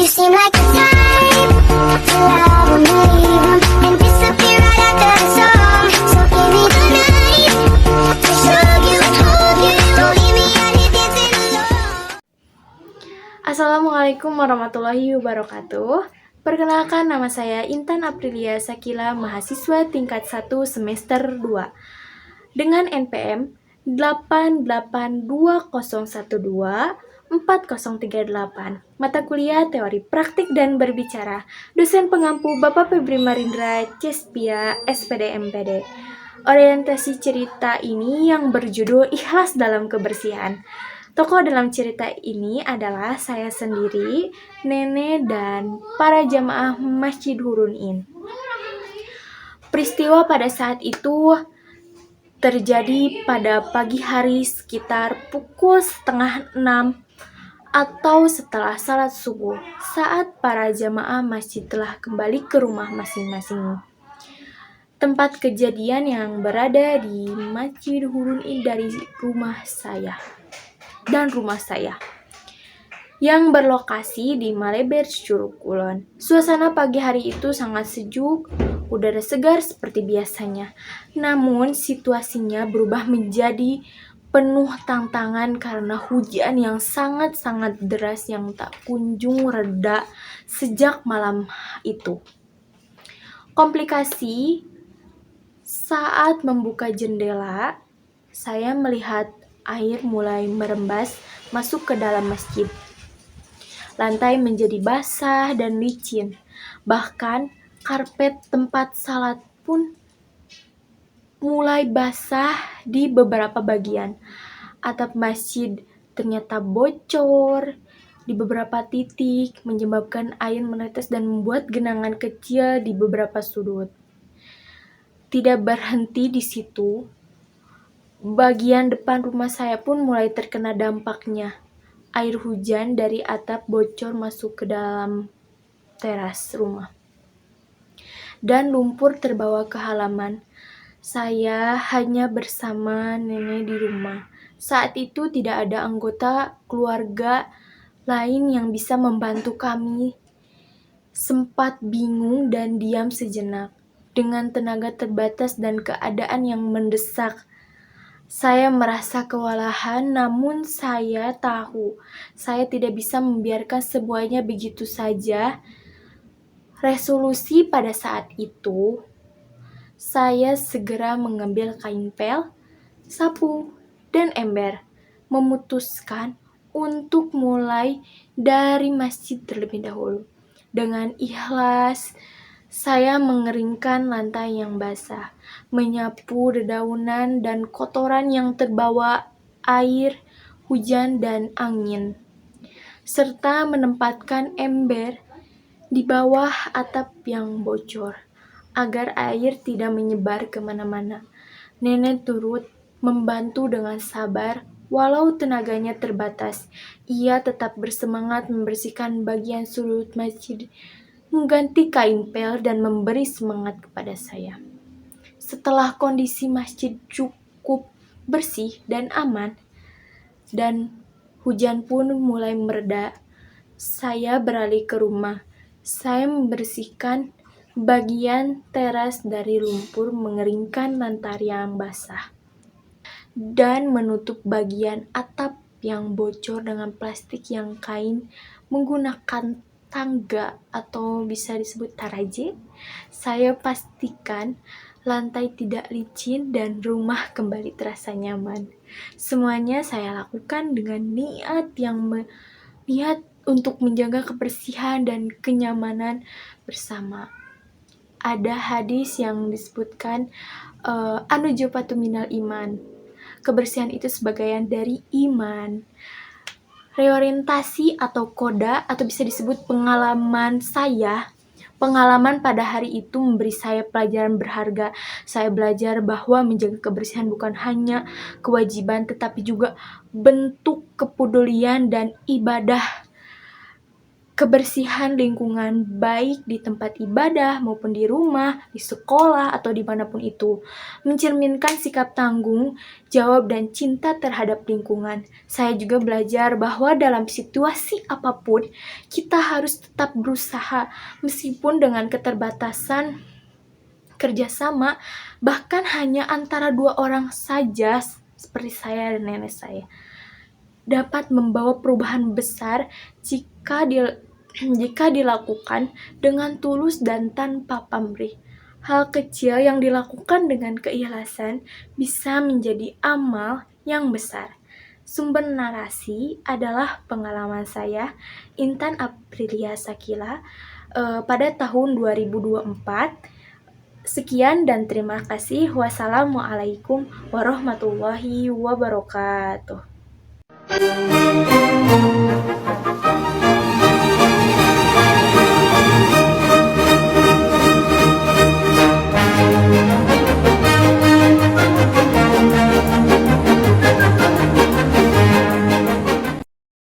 You seem like the type to love when you leave 'em and disappear right after the song. So give me the night to show you and hold you. Don't leave me out here dancing alone. Assalamualaikum warahmatullahi wabarakatuh. Perkenalkan, nama saya Intan Aprilia Sakila, mahasiswa tingkat 1 semester 2 dengan NPM 8820124038, mata kuliah teori praktik dan berbicara, dosen pengampu Bapak Febri Marindra Cespia SPD MPD. Orientasi cerita ini yang berjudul Ikhlas dalam Kebersihan. Tokoh dalam cerita ini adalah saya sendiri, nenek, dan para jamaah Masjid Hurunin. Peristiwa pada saat itu terjadi pada pagi hari sekitar pukul 5:30 atau setelah salat subuh, saat para jamaah masjid telah kembali ke rumah masing-masing. Tempat kejadian yang berada di Masjid Hurunin dari rumah saya yang berlokasi di Maleber, Curug Kulon. Suasana pagi hari itu sangat sejuk, udara segar seperti biasanya. Namun situasinya berubah menjadi penuh tantangan karena hujan yang sangat-sangat deras yang tak kunjung reda sejak malam itu. Komplikasi, saat membuka jendela, saya melihat air mulai merembas masuk ke dalam masjid. Lantai menjadi basah dan licin. Bahkan karpet tempat salat pun mulai basah di beberapa bagian. Atap masjid ternyata bocor di beberapa titik, menyebabkan air menetes dan membuat genangan kecil di beberapa sudut. Tidak berhenti di situ, bagian depan rumah saya pun mulai terkena dampaknya. Air hujan dari atap bocor masuk ke dalam teras rumah. Dan lumpur terbawa ke halaman. Saya hanya bersama nenek di rumah. Saat itu tidak ada anggota keluarga lain yang bisa membantu kami. Sempat bingung dan diam sejenak. Dengan tenaga terbatas dan keadaan yang mendesak, saya merasa kewalahan, namun saya tahu saya tidak bisa membiarkan semuanya begitu saja. Resolusi pada saat itu, saya segera mengambil kain pel, sapu, dan ember, memutuskan untuk mulai dari masjid terlebih dahulu. Dengan ikhlas, saya mengeringkan lantai yang basah, menyapu dedaunan dan kotoran yang terbawa air, hujan, dan angin, serta menempatkan ember di bawah atap yang bocor, agar air tidak menyebar kemana-mana. Nenek turut membantu dengan sabar, walau tenaganya terbatas. Ia tetap bersemangat membersihkan bagian sudut masjid, mengganti kain pel, dan memberi semangat kepada saya. Setelah kondisi masjid cukup bersih dan aman, dan hujan pun mulai mereda, saya beralih ke rumah. Saya membersihkan bagian teras dari lumpur, mengeringkan lantai yang basah, dan menutup bagian atap yang bocor dengan plastik yang kain menggunakan tangga atau bisa disebut taraje. Saya pastikan lantai tidak licin dan rumah kembali terasa nyaman. Semuanya saya lakukan dengan niat untuk menjaga kebersihan dan kenyamanan bersama. Ada hadis yang disebutkan an-nujufatu minal iman. Kebersihan itu sebagian dari iman. Reorientasi atau koda, atau bisa disebut pengalaman pada hari itu memberi saya pelajaran berharga. Saya belajar bahwa menjaga kebersihan bukan hanya kewajiban, tetapi juga bentuk kepedulian dan ibadah kebersihan lingkungan baik di tempat ibadah maupun di rumah, di sekolah, atau dimanapun itu. Mencerminkan sikap tanggung jawab dan cinta terhadap lingkungan. Saya juga belajar bahwa dalam situasi apapun, kita harus tetap berusaha meskipun dengan keterbatasan kerjasama, bahkan hanya antara 2 orang saja, seperti saya dan nenek saya, dapat membawa perubahan besar jika dilakukan dengan tulus dan tanpa pamrih. Hal kecil yang dilakukan dengan keikhlasan bisa menjadi amal yang besar. Sumber narasi adalah pengalaman saya, Intan Aprilia Sakila, pada tahun 2024. Sekian dan terima kasih. Wassalamualaikum warahmatullahi wabarakatuh.